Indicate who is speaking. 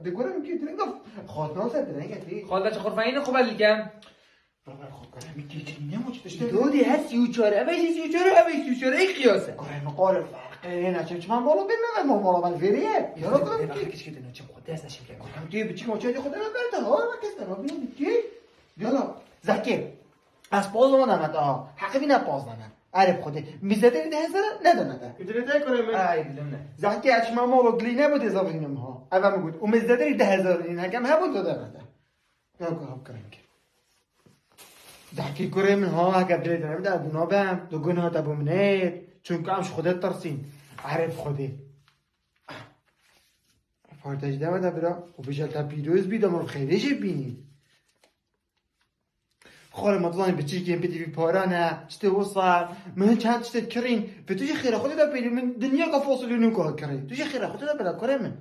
Speaker 1: دکورم که تنگف خاطر درنگتی
Speaker 2: خالد چه خرفاین خوب لیکم
Speaker 1: خود کنم میگی چی نموچ داشته
Speaker 2: دودی هست 34 اوش 34 اوش 34 ای قیاسه
Speaker 1: قرآن قال فرقه نه چه من بالا ببینم ما بالا من فریه یارو کنم
Speaker 2: که کیش که دنیا چه خود دست نشیم که
Speaker 1: توی بچی موچه خود من برد ها ما کس نه ببین چی یالا زکی از باز ما نمت ها حقی نه باز نمت عرب خوده میزده 10000 ندونه
Speaker 3: میدونی کنم
Speaker 2: ای دیدم نه
Speaker 1: زکی اچ ما مالو گلی نبود اضافه اینم ها اول میگود و میزده 10000 این حکم ها بود داده نده یا کار کنم که زکی کریم ها اگر دلت نمیده گناه بهم دو گناه تبومنید چون که همش خودت ترسین عرب خوده پارتاج دمه برا و بیشتر تا پیروز بیدم رو خیلیش بینید خاله ما تزانی به چی که بدی پارانه چته وصل من چند چته کرین به توی خیره خودت دا پیدا من دنیا کا فاصله نمیکنه کرین توی خیره خودت دا پیدا کنه من